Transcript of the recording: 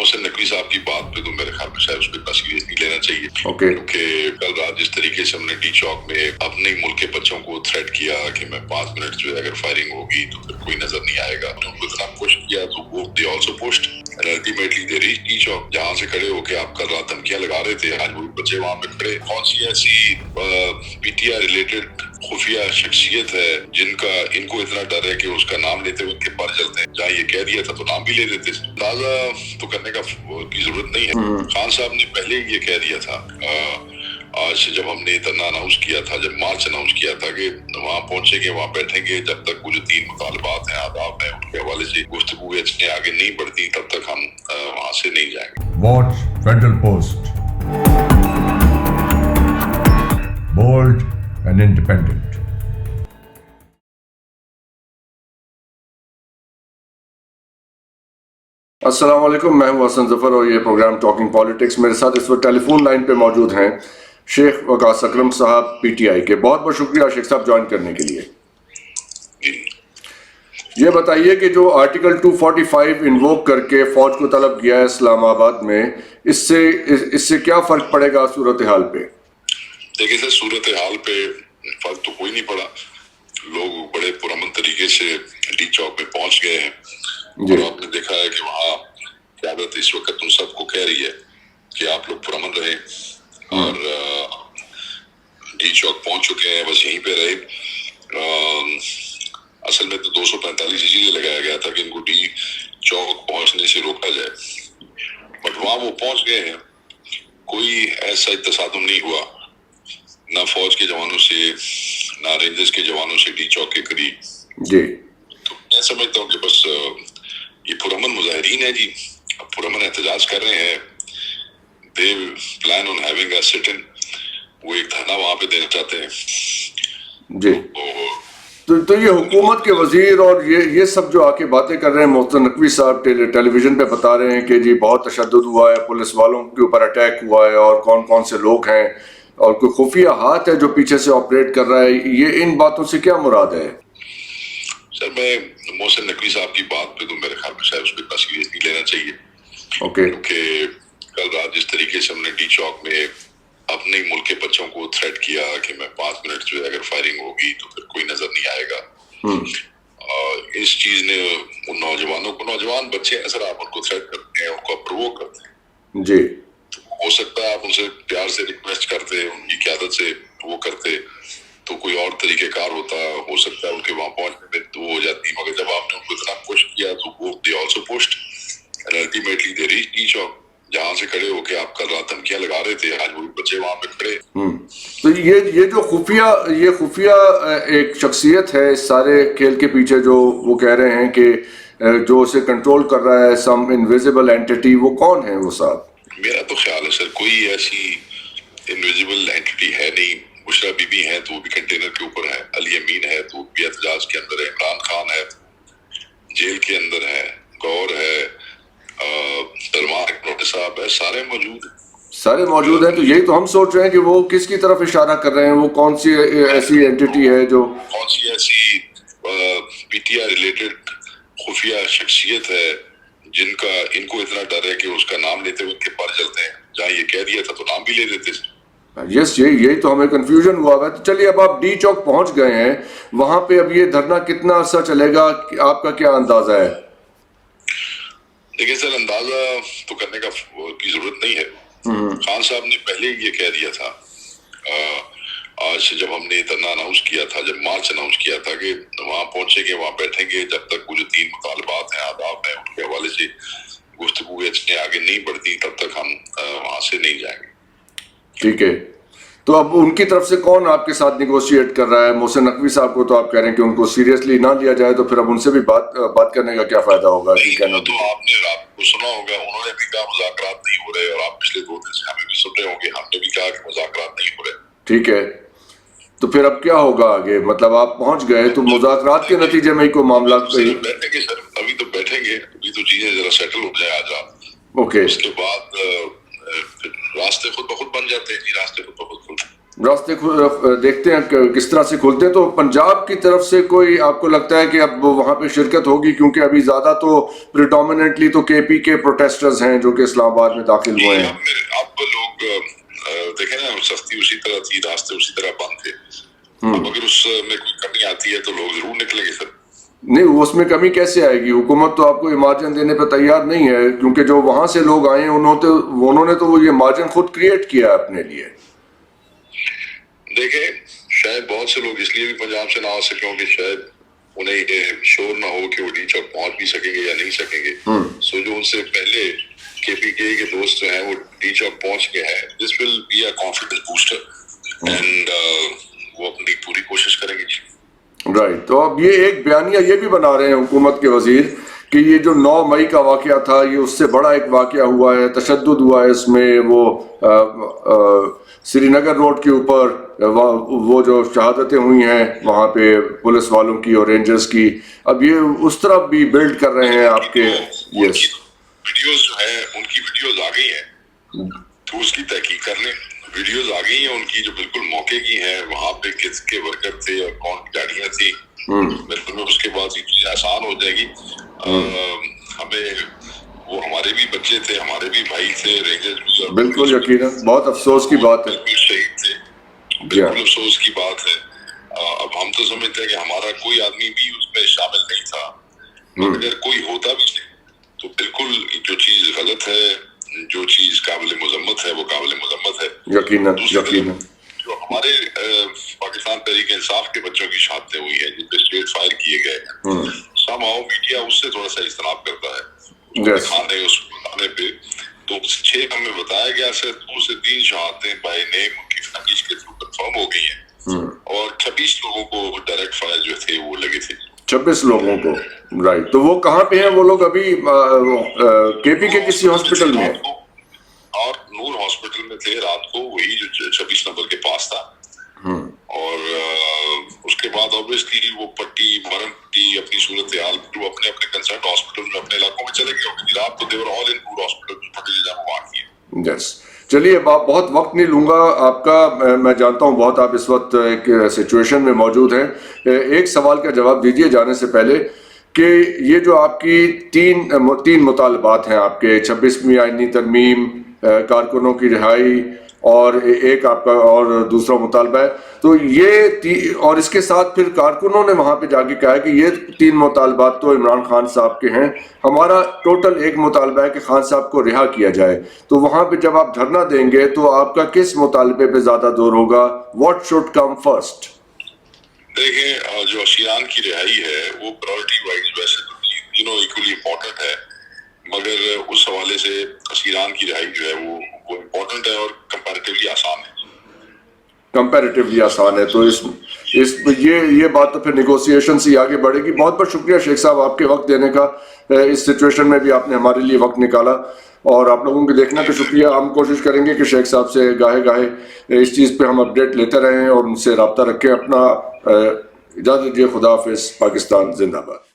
محسن نقوی صاحب کی بات پہ تو میرے خیال میں شاید اس کو اتنا سیریس نہیں لینا چاہیے، کیونکہ کل رات جس طریقے سے ہم نے ڈی چوک میں اپنے ملک کے بچوں کو تھریٹ کیا کہ میں 5 منٹ جو ہے اگر فائرنگ ہوگی تو پھر کوئی نظر نہیں آئے گا، ان کو اتنا پش کیا تو وہ they also pushed and ultimately they reach D چوک، جہاں سے کھڑے ہو کے آپ کل رات دھمکیاں لگا رہے تھے، آج وہ بچے وہاں پہ کھڑے۔ کون سی ایسی پی ٹی آئی ریلیٹڈ خفیہ شخصیت ہے جن کا ان کو اتنا ڈر ہے کہ اس کا نام لیتے ہوئے ان کے پر جلتے ہیں؟ جہاں یہ کہہ دیا تھا تو نام بھی لے دیتے تھے۔ اندازہ تو کرنے کی ضرورت نہیں ہے، خان صاحب نے پہلے ہی یہ کہہ دیا تھا آج سے جب ہم نے دھرنا اناؤنس کیا تھا، جب مارچ اناؤنس کیا تھا کہ وہاں پہنچیں گے، وہاں بیٹھیں گے، جب تک وہ جو 3 مطالبات ہیں آداب ہیں ان کے حوالے سے گفتگو آگے نہیں بڑھتی تب تک ہم وہاں سے نہیں جائیں گے۔ Watch federal post, bold and independent. السلام علیکم، میں ہوں حسن ظفر اور یہ پروگرام ٹاکنگ پالیٹکس۔ میرے ساتھ اس وقت ٹیلی فون لائن پہ موجود ہیں شیخ وقاص اکرم صاحب پی ٹی آئی کے۔ بہت بہت شکریہ شیخ صاحب جوائن کرنے کے لیے۔ یہ بتائیے کہ جو آرٹیکل 245 انووک کر کے فوج کو طلب کیا ہے اسلام آباد میں، اس سے کیا فرق پڑے گا صورتحال پہ؟ دیکھیے سر، صورتحال پہ فرق تو کوئی نہیں پڑا، لوگ بڑے پرامن طریقے سے ڈی چوک میں پہنچ گئے ہیں، اور آپ نے دیکھا ہے کہ وہاں قیادت اس وقت تم سب کو کہہ رہی ہے کہ آپ لوگ پرامن رہیں، اور ڈی چوک پہنچ چکے ہیں، بس یہیں پہ رہے۔ اصل میں تو 245 اسی لیے لگایا گیا تھا کہ ان کو ڈی چوک پہنچنے سے روکا جائے، بٹ وہاں وہ پہنچ گئے ہیں، کوئی ایسا تصادم نہیں ہوا، نہ فوج کے جوانوں سے نہ رینجرز کے جوانوں سے ڈی چوک کے قریب۔ جی، تو میں سمجھتا ہوں کہ بس یہ پرامن مظاہرین ہیں جی، پرامن احتجاج کر رہے ہیں، دے پلان آن ہیونگ اے سٹ ان، وہ ایک دھرنا وہاں پہ دینا چاہتے ہیں۔ جی، تو یہ حکومت کے وزیر اور یہ سب جو آ کے باتیں کر رہے ہیں، محسن نقوی صاحب ٹیلی ویژن پہ بتا رہے ہیں کہ جی بہت تشدد ہوا ہے، پولیس والوں کے اوپر اٹیک ہوا ہے، اور کون کون سے لوگ ہیں، اور کوئی خفیہ ہاتھ ہے جو پیچھے سے آپریٹ کر رہا ہے، یہ ان باتوں سے کیا مراد ہے؟ سر، میں محسن نقوی صاحب کی بات پہ تو میرے خیال میں شاید اس کو اتنا سیریس نہیں لینا چاہیے، کیونکہ کل رات جس طریقے سے ہم نے ڈی چوک میں اپنے ملک کے بچوں کو تھریٹ کیا کہ میں 5 منٹ جو ہے اگر فائرنگ ہوگی تو پھر کوئی نظر نہیں آئے گا، اس چیز نے ان نوجوان بچے ہیں سر، آپ ان کو تھریٹ کرتے ہیں، ان کو پرووک کرتے ہیں جی، ہو سکتا ہے آپ ان سے پیار سے ریکویسٹ کرتے، ان کی قیادت سے وہ کرتے تو کوئی اور طریقہ کار ہوتا، ہو سکتا ہے ان کے وہاں پہنچنے میں تو ہو جاتی، مگر جب آپ نے ان کو اتنا پش کیا تو وہ they also pushed and ultimately they reach D چوک، جہاں سے کھڑے ہو کے آپ کل رات دھمکیاں لگا رہے تھے، آج وہ بچے وہاں پہ کھڑے۔ تو یہ جو خفیہ ایک شخصیت ہے اس سارے کھیل کے پیچھے، جو وہ کہہ رہے ہیں کہ جو اسے کنٹرول کر رہا ہے سم انویزیبل اینٹی، وہ کون ہے وہ صاحب؟ میرا تو خیال ہے سر کوئی ایسی انویزیبل اینٹی ہے نہیں، بشرا بی بی ہیں تو وہ بھی کنٹینر کے اوپر ہے، علی امین ہے تو وہ بھی احتجاج کے اندر ہے، عمران خان ہے جیل کے اندر ہے، گور ہے، سلمان اکبر صاحب ہے، سارے موجود ہیں۔ تو یہی تو ہم سوچ رہے ہیں کہ وہ کس کی طرف اشارہ کر رہے ہیں، وہ کون سی ایسی اینٹی ہے جو کون سی ایسی پی ٹی آئی ریلیٹڈ خفیہ شخصیت ہے جن کا ان کو اتنا ڈر ہے کہ اس کا نام لیتے ہوئے ان کے پر جلتے ہیں؟ جہاں یہ کہہ دیا تھا تو نام بھی لے دیتے تھے۔ یس، یہی تو ہمیں کنفیوژن ہوا ہے۔ تو چلیے، اب آپ ڈی چوک پہنچ گئے ہیں، وہاں پہ اب یہ دھرنا کتنا عرصہ چلے گا، آپ کا کیا اندازہ ہے؟ دیکھیں سر، اندازہ تو کرنے کی ضرورت نہیں ہے، خان صاحب نے پہلے ہی یہ کہہ دیا تھا آج سے جب ہم نے دھرنا اناؤنس کیا تھا، جب مارچ اناؤنس کیا تھا کہ وہاں پہنچیں گے، وہاں بیٹھیں گے، جب تک وہ جو 3 مطالبات ہیں آداب ہیں ان کے حوالے سے گفتگو آگے نہیں بڑھتی تب تک ہم وہاں سے نہیں جائیں گے۔ ٹھیک ہے، تو اب ان کی طرف سے کون آپ کے ساتھ نیگوشیٹ کر رہا ہے؟ محسن نقوی صاحب کو تو آپ کہہ رہے ہیں کہ ان کو سیریسلی نہ لیا جائے، تو پھر اب ان سے بھی بات کرنے کا کیا فائدہ ہوگا؟ تو آپ نے رات کو سنا ہوگا، انہوں نے بھی کہا مذاکرات نہیں ہو رہے، اور آپ پچھلے 2 دن سے ہمیں بھی سن رہے ہوں گے، ہم نے بھی کہا کہ مذاکرات نہیں ہو رہے۔ ٹھیک ہے، تو پھر اب کیا ہوگا آگے؟ مطلب آپ پہنچ گئے تو مذاکرات کے نتیجے میں ہی کوئی معاملہ بیٹھیں گے سر، ابھی تو بیٹھیں گے، ابھی تو چیزیں ذرا سیٹل ہو جائیں آج آپ، اوکے، اس کے بعد راستے خود بخود بن جاتے ہیں جی، راستے خود بخود راستے دیکھتے ہیں کہ کس طرح سے کھلتے ہیں. تو پنجاب کی طرف سے کوئی آپ کو لگتا ہے کہ اب وہاں پہ شرکت ہوگی؟ کیونکہ ابھی زیادہ تو پریڈومیننٹلی تو کے پی کے پروٹیسٹرز ہیں جو کہ اسلام آباد میں داخل ہوئے ہیں. اب لوگ دیکھیں نا، سختی اسی طرح تھی، راستے اسی طرح بند تھے. اب اگر اس میں کوئی کمی آتی ہے تو لوگ ضرور نکلیں گے سر. نہیں، اس میں کمی کیسے آئے گی؟ حکومت تو آپ کو یہ مارجن دینے پہ تیار نہیں ہے، کیونکہ جو وہاں سے لوگ آئے ہیں انہوں نے تو وہ یہ مارجن خود کریٹ کیا ہے اپنے لیے. دیکھیں، شاید بہت سے لوگ اس لیے بھی پنجاب سے نہ آ سکیں کہ شاید انہیں یہ شور نہ ہو کہ وہ ڈی چوک پہنچ بھی سکیں گے یا نہیں سکیں گے. سو جو ان سے پہلے کے پی کے دوست جو ہیں وہ ڈی چوک پہنچ گئے ہیں، this will be a confidence booster and وہ اپنی پوری کوشش کریں گے. رائٹ. تو اب یہ ایک بیانیہ یہ بھی بنا رہے ہیں حکومت کے وزیر کہ یہ جو 9 مئی کا واقعہ تھا یہ اس سے بڑا ایک واقعہ ہوا ہے، تشدد ہوا ہے اس میں. وہ سری نگر روڈ کے اوپر وہ جو شہادتیں ہوئی ہیں وہاں پہ پولیس والوں کی اور رینجرز کی، اب یہ اس طرف بھی بلڈ کر رہے ہیں آپ کے. یس، ویڈیوز جو ہیں ان کی ویڈیوز آ گئی ہیں تو اس کی تحقیق کر لیں. ویڈیوز آ گئی ہیں ان کی جو بالکل موقع کی ہیں، وہاں پہ کس کے ورکر تھے اور کون کی گاڑیاں تھیں. بالکل اس کے بعد یہ چیزیں آسان ہو جائے گی. ہمیں وہ ہمارے بھی بچے تھے، ہمارے بھی بھائی تھے، رینجرز بھی. بالکل یقیناً بہت افسوس کی بات ہے. بالکل شہید تھے، بالکل افسوس کی بات ہے. اب ہم تو سمجھتے ہیں کہ ہمارا کوئی آدمی بھی اس میں شامل نہیں تھا. اگر کوئی ہوتا بھی تو بالکل جو چیز غلط ہے، جو چیز قابل مذمت ہے وہ قابل مذمت ہے. یقیناً یقیناً. جو ہمارے پاکستان تحریک انصاف کے بچوں کی شہادتیں ہوئی ہیں جن پہ اسٹریٹ فائر کیے گئے ہیں، سم ہاؤ میڈیا اس سے تھوڑا سا اجتناب کرتا ہے دکھانے اس کو بتانے پہ. تو 6 ہمیں بتایا گیا سے 2 سے 3 شہادتیں بائی نیم ان کی فیملیز کے تھرو کنفرم ہو گئی ہیں اور 26 لوگوں کو ڈائریکٹ فائر جو تھے وہ لگے تھے. 26 لوگوں کو. رائٹ. تو وہ کہاں پہ ہیں وہ لوگ ابھی؟ کے پی کے کسی ہاسپٹل میں ہیں اور نور ہاسپٹل میں تھے رات کو، وہی جو 26 نمبر کے پاس تھا. اور اس کے بعد اوبیسلی وہ پٹی مرم پٹی اپنی صورتحال وہ اپنے کنسرن ہاسپٹل میں اپنے علاقوں میں چلے گئے ہوگی. رات کو دیور آل ان نور ہاسپٹل پٹی جہاں وہ واقع ہے. یس. چلیے، اب آپ بہت وقت نہیں لوں گا آپ کا، میں جانتا ہوں بہت آپ اس وقت ایک سچویشن میں موجود ہیں. ایک سوال کا جواب دیجیے جانے سے پہلے کہ یہ جو آپ کی تین مطالبات ہیں، آپ کے 26ویں آئینی ترمیم، کارکنوں کی رہائی اور ایک آپ کا اور دوسرا مطالبہ ہے، تو یہ اور اس کے ساتھ پھر کارکنوں نے وہاں پہ جا کے کہا کہ یہ 3 مطالبات تو عمران خان صاحب کے ہیں، ہمارا ٹوٹل ایک مطالبہ ہے کہ خان صاحب کو رہا کیا جائے. تو وہاں پہ جب آپ دھرنا دیں گے تو آپ کا کس مطالبے پہ زیادہ زور ہوگا؟ What should come first? دیکھیں، جو اشیران کی رہائی ہے وہ پرائورٹی وائز ویسے تو تینوں ایکولی امپورٹنٹ ہے، مگر اس حوالے سے اشیران کی رہائی جو ہے وہ امپورٹنٹ ہے اور کمپیریٹیولی آسان ہے. کمپیریٹیولی آسان ہے. تو یہ بات تو پھر نیگوسیشن سے آگے بڑھے گی. بہت بہت شکریہ شیخ صاحب آپ کے وقت دینے کا. اس سچویشن میں بھی آپ نے ہمارے لیے وقت نکالا، اور آپ لوگوں کے دیکھنے کا شکریہ. ہم کوشش کریں گے کہ شیخ صاحب سے گاہے اس چیز پہ ہم اپڈیٹ لیتے رہیں اور ان سے رابطہ رکھیں. اپنا اجازت دیجیے. خدا حافظ. پاکستان زندہ باد.